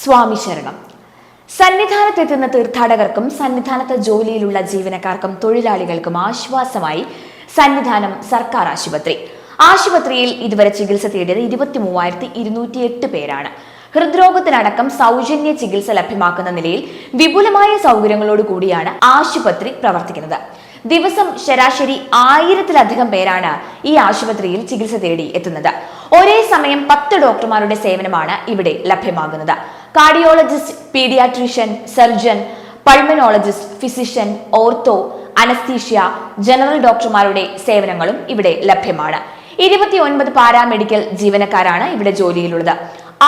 സ്വാമി ശരണം. സന്നിധാനത്തെത്തുന്ന തീർത്ഥാടകർക്കും സന്നിധാനത്ത് ജോലിയിലുള്ള ജീവനക്കാർക്കും തൊഴിലാളികൾക്കും ആശ്വാസമായി സന്നിധാനം സർക്കാർ ആശുപത്രിയിൽ ഇതുവരെ ചികിത്സ തേടിയത് 23,208 പേരാണ്. ഹൃദ്രോഗത്തിനടക്കം സൗജന്യ ചികിത്സ ലഭ്യമാക്കുന്ന നിലയിൽ വിപുലമായ സൗകര്യങ്ങളോട് കൂടിയാണ് ആശുപത്രി പ്രവർത്തിക്കുന്നത്. ദിവസം ശരാശരി 1000-ലധികം പേരാണ് ഈ ആശുപത്രിയിൽ ചികിത്സ തേടി എത്തുന്നത്. ഒരേ സമയം 10 ഡോക്ടർമാരുടെ സേവനമാണ് ഇവിടെ ലഭ്യമാകുന്നത്. Cardiologist, paediatrician, surgeon, pulmonologist, physician, ortho, anaesthesia, general ഡോക്ടർമാരുടെ സേവനങ്ങളും ഇവിടെ ലഭ്യമാണ്. 29 പാരാമെഡിക്കൽ ജീവനക്കാരാണ് ഇവിടെ ജോലിയിലുള്ളത്.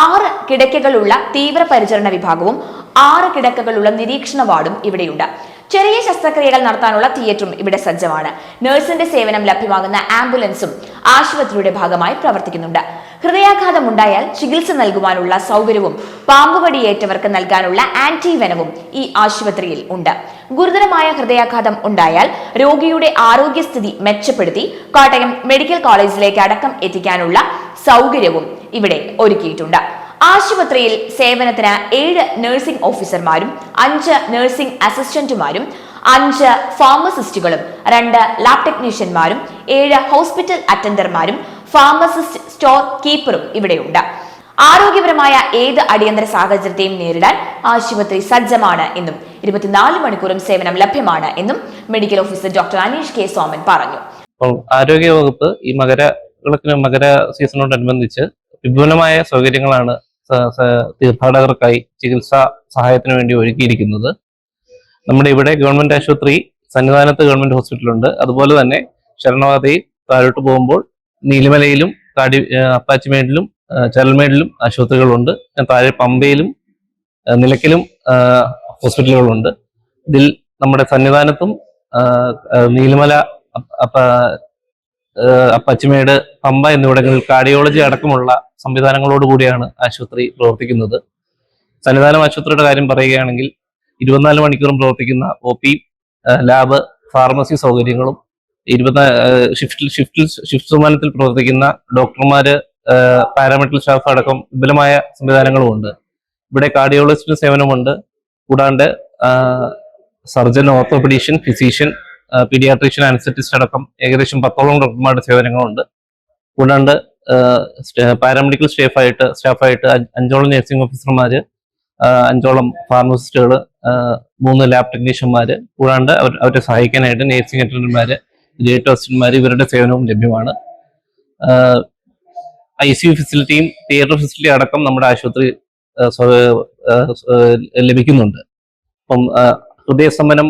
6 കിടക്കകളുള്ള തീവ്രപരിചരണ വിഭാഗവും 6 കിടക്കകളുള്ള നിരീക്ഷണ വാർഡും ഇവിടെയുണ്ട്. ചെറിയ ശസ്ത്രക്രിയകൾ നടത്താനുള്ള തിയേറ്ററും ഇവിടെ സജ്ജമാണ്. നഴ്സിന്റെ സേവനം ലഭ്യമാകുന്ന ആംബുലൻസും ആശുപത്രിയുടെ ഭാഗമായി പ്രവർത്തിക്കുന്നുണ്ട്. ഹൃദയാഘാതം ഉണ്ടായാൽ ചികിത്സ നൽകുവാനുള്ള സൗകര്യവും പാമ്പുകടിയേറ്റവർക്ക് നൽകാനുള്ള ആന്റിവെനവും ഈ ആശുപത്രിയിൽ ഉണ്ട്. ഗുരുതരമായ ഹൃദയാഘാതം ഉണ്ടായാൽ രോഗിയുടെ ആരോഗ്യസ്ഥിതി മെച്ചപ്പെടുത്തി കോട്ടയം മെഡിക്കൽ കോളേജിലേക്ക് അടക്കം എത്തിക്കാനുള്ള സൗകര്യവും ഇവിടെ ഒരുക്കിയിട്ടുണ്ട്. ആശുപത്രിയിൽ സേവനത്തിന് 7 നഴ്സിംഗ് ഓഫീസർമാരും 5 നഴ്സിംഗ് അസിസ്റ്റന്റുമാരും 5 ഫാർമസിസ്റ്റുകളും 2 ലാബ് ടെക്നീഷ്യന്മാരും 7 ഹോസ്പിറ്റൽ അറ്റൻഡർമാരും ഫാർമസിസ്റ്റ് സ്റ്റോർ കീപ്പറും ഇവിടെയുണ്ട്. ആരോഗ്യപരമായ ഏത് അടിയന്തര സാഹചര്യത്തെയും നേരിടാൻ ആശുപത്രി സജ്ജമാണ് എന്നും 24 മണിക്കൂറും സേവനം ലഭ്യമാണ് എന്നും medical officer doctor Aneesh K Soman പറഞ്ഞു. ആരോഗ്യവകുപ്പ് ഈ മകര സീസണോടനുബന്ധിച്ച് വിപുലമായ സൗകര്യങ്ങളാണ് തീർത്ഥാടകർക്കായി ചികിത്സാ സഹായത്തിന് വേണ്ടി ഒരുക്കിയിരിക്കുന്നത്. നമ്മുടെ ഇവിടെ ഗവൺമെന്റ് ആശുപത്രി, സന്നിധാനത്ത് ഗവൺമെന്റ് ഹോസ്പിറ്റലുണ്ട്. അതുപോലെ തന്നെ ശരണവാദയിൽ താഴോട്ട് പോകുമ്പോൾ നീലിമലയിലും അപ്പാച്ചിമേടിലും ചരൽമേടിലും ആശുപത്രികളുണ്ട്. താഴെ പമ്പയിലും നിലയ്ക്കലും ഹോസ്പിറ്റലുകളുണ്ട്. ഇതിൽ നമ്മുടെ സന്നിധാനത്തും നീലിമല, അപ്പാച്ചിമേട്, പമ്പ എന്നിവിടങ്ങളിൽ കാർഡിയോളജി അടക്കമുള്ള സംവിധാനങ്ങളോട് കൂടിയാണ് ആശുപത്രി പ്രവർത്തിക്കുന്നത്. സന്നിധാനം ആശുപത്രിയുടെ കാര്യം പറയുകയാണെങ്കിൽ 24 മണിക്കൂറും പ്രവർത്തിക്കുന്ന OP, ലാബ്, ഫാർമസി സൗകര്യങ്ങളും ഷിഫ്റ്റ് ശതമാനത്തിൽ പ്രവർത്തിക്കുന്ന ഡോക്ടർമാര്, പാരാമെഡിക്കൽ സ്റ്റാഫ് അടക്കം വിപുലമായ സംവിധാനങ്ങളുമുണ്ട്. ഇവിടെ കാർഡിയോളജിസ്റ്റ് സേവനമുണ്ട്. കൂടാണ്ട് surgeon, orthopaedician, physician, paediatrician, anaesthetist അടക്കം ഏകദേശം 10ഓളം ഡോക്ടർമാരുടെ സേവനങ്ങളുണ്ട്. കൂടാണ്ട് പാരാമെഡിക്കൽ സ്റ്റാഫായിട്ട് 5ഓളം നഴ്സിംഗ് ഓഫീസർമാര്, 5ഓളം ഫാർമസിസ്റ്റുകൾ, 3 ലാബ് ടെക്നീഷ്യന്മാര്, കൂടാണ്ട് അവരെ സഹായിക്കാനായിട്ട് നഴ്സിംഗ് അറ്റൻഡർമാര്, ഡേറ്റ് അസിസ്റ്റന്മാര്, ഇവരുടെ സേവനവും ലഭ്യമാണ്. ICU ഫെസിലിറ്റിയും തിയേറ്റർ ഫെസിലിറ്റി അടക്കം നമ്മുടെ ആശുപത്രി ലഭിക്കുന്നുണ്ട്. അപ്പം ഹൃദയസ്തംഭനം,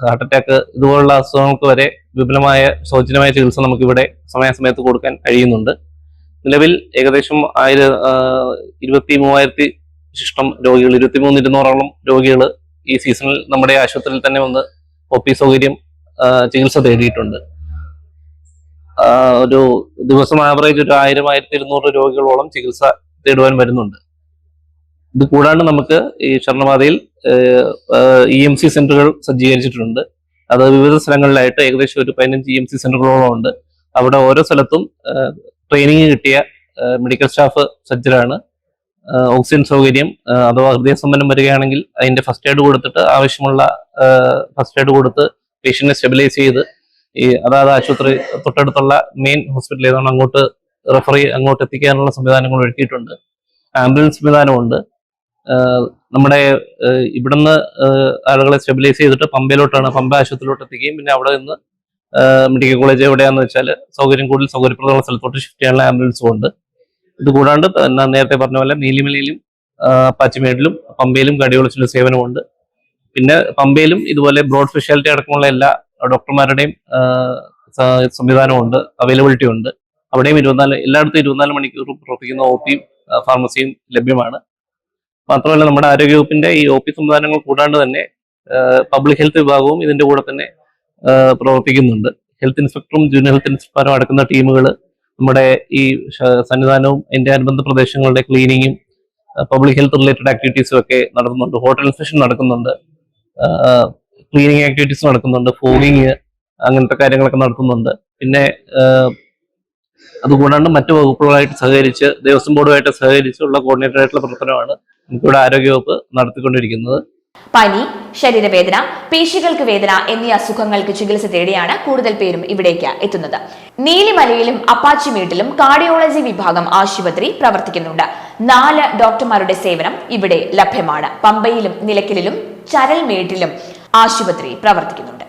ഹാർട്ട് അറ്റാക്ക് ഇതുപോലുള്ള അസുഖങ്ങൾക്ക് വരെ വിപുലമായ സൗജന്യമായ ചികിത്സ നമുക്കിവിടെ സമയാസമയത്ത് കൊടുക്കാൻ കഴിയുന്നുണ്ട്. നിലവിൽ ഏകദേശം 23,000 ശിഷ്ടം രോഗികൾ, 23,200ഓളം രോഗികൾ ഈ സീസണിൽ നമ്മുടെ ആശുപത്രിയിൽ തന്നെ വന്ന് OP സൗകര്യം ചികിത്സ തേടിയിട്ടുണ്ട്. ഒരു ദിവസം ആവറേജ് ഒരു 1,000-1,200 രോഗികളോളം ചികിത്സ തേടുവാൻ വരുന്നുണ്ട്. ഇത് കൂടാണ്ട് നമുക്ക് ഈ ശരണപാതയിൽ EMC സെന്ററുകൾ സജ്ജീകരിച്ചിട്ടുണ്ട്. അത് വിവിധ സ്ഥലങ്ങളിലായിട്ട് ഏകദേശം ഒരു 15 EMC സെന്ററുകളോളം ഉണ്ട്. അവിടെ ഓരോ സ്ഥലത്തും ട്രെയിനിങ് കിട്ടിയ മെഡിക്കൽ സ്റ്റാഫ് സജ്ജരാണ്. ഓക്സിജൻ സൗകര്യം, അഥവാ ഹൃദയസ്തംഭനം വരികയാണെങ്കിൽ അതിന്റെ ഫസ്റ്റ് എയ്ഡ് കൊടുത്തിട്ട് ആവശ്യമുള്ള ഫസ്റ്റ് എയ്ഡ് കൊടുത്ത് പേഷ്യന്റിനെ സ്റ്റെബിലൈസ് ചെയ്ത് അതായത് ആശുപത്രി തൊട്ടടുത്തുള്ള മെയിൻ ഹോസ്പിറ്റൽ ഏതാണ് അങ്ങോട്ട് എത്തിക്കാനുള്ള സംവിധാനങ്ങൾ ഒരുക്കിയിട്ടുണ്ട്. ആംബുലൻസ് സംവിധാനമുണ്ട്. നമ്മുടെ ഇവിടുന്ന് ആളുകളെ സ്റ്റെബിലൈസ് ചെയ്തിട്ട് പമ്പ ആശുപത്രിയിലോട്ട് എത്തിക്കുകയും പിന്നെ അവിടെ നിന്ന് മെഡിക്കൽ കോളേജ് എവിടെയാണെന്ന് വെച്ചാൽ കൂടുതൽ സൗകര്യപ്രദമുള്ള സ്ഥലത്തോട്ട് ഷിഫ്റ്റ് ചെയ്യാനുള്ള ആംബുലൻസും ഉണ്ട്. ഇത് കൂടാണ്ട് നേരത്തെ പറഞ്ഞ പോലെ നീലിമലയിലും അപ്പാച്ചിമേടിലും പമ്പയിലും കാർഡിയോളജിയുടെ സേവനമുണ്ട്. പിന്നെ പമ്പയിലും ഇതുപോലെ ബ്രോഡ് സ്പെഷ്യാലിറ്റി അടക്കമുള്ള എല്ലാ ഡോക്ടർമാരുടെയും സംവിധാനമുണ്ട്, അവൈലബിലിറ്റി ഉണ്ട്. അവിടെയും എല്ലായിടത്തും 24 മണിക്കൂറും പ്രവർത്തിക്കുന്ന OPയും ഫാർമസിയും ലഭ്യമാണ്. മാത്രമല്ല നമ്മുടെ ആരോഗ്യവകുപ്പിന്റെ ഈ OP സംവിധാനങ്ങൾ കൂടാണ്ട് തന്നെ പബ്ലിക് ഹെൽത്ത് വിഭാഗവും ഇതിന്റെ കൂടെ തന്നെ പ്രവർത്തിക്കുന്നുണ്ട്. ഹെൽത്ത് ഇൻസ്പെക്ടറും ജൂനിയർ ഹെൽത്ത് ഇൻസ്പെക്ടറും അടക്കുന്ന ടീമുകൾ നമ്മുടെ ഈ സന്നിധാനവും അതിന്റെ അനുബന്ധ പ്രദേശങ്ങളുടെ ക്ലീനിങ്ങും പബ്ലിക് ഹെൽത്ത് റിലേറ്റഡ് ആക്ടിവിറ്റീസും ഒക്കെ നടത്തുന്നുണ്ട്. ഹോട്ടൽ ഇൻസ്പെക്ഷൻ നടക്കുന്നുണ്ട്, ക്ലീനിങ് ആക്ടിവിറ്റീസ് നടക്കുന്നുണ്ട്, ഫോഗിങ്, അങ്ങനത്തെ കാര്യങ്ങളൊക്കെ നടത്തുന്നുണ്ട്. പിന്നെ അതുകൂടാണ്ട് മറ്റു വകുപ്പുകളായിട്ട് സഹകരിച്ച് ദേവസ്വം ബോർഡുമായിട്ട് സഹകരിച്ചുള്ള കോർഡിനേറ്റഡ് ആയിട്ടുള്ള പ്രവർത്തനമാണ് നമുക്കിവിടെ ആരോഗ്യവകുപ്പ് നടത്തിക്കൊണ്ടിരിക്കുന്നത്. പനി, ശരീരവേദന, പേശികൾക്ക് വേദന എന്നീ അസുഖങ്ങൾക്ക് ചികിത്സ തേടിയാണ് കൂടുതൽ പേരും ഇവിടേക്ക് എത്തുന്നത്. നീലിമലയിലും അപ്പാച്ചിമേട്ടിലും കാർഡിയോളജി വിഭാഗം ആശുപത്രി പ്രവർത്തിക്കുന്നുണ്ട്. 4 ഡോക്ടർമാരുടെ സേവനം ഇവിടെ ലഭ്യമാണ്. പമ്പയിലും നിലയ്ക്കലിലും ചരൽമേട്ടിലും ആശുപത്രി പ്രവർത്തിക്കുന്നുണ്ട്.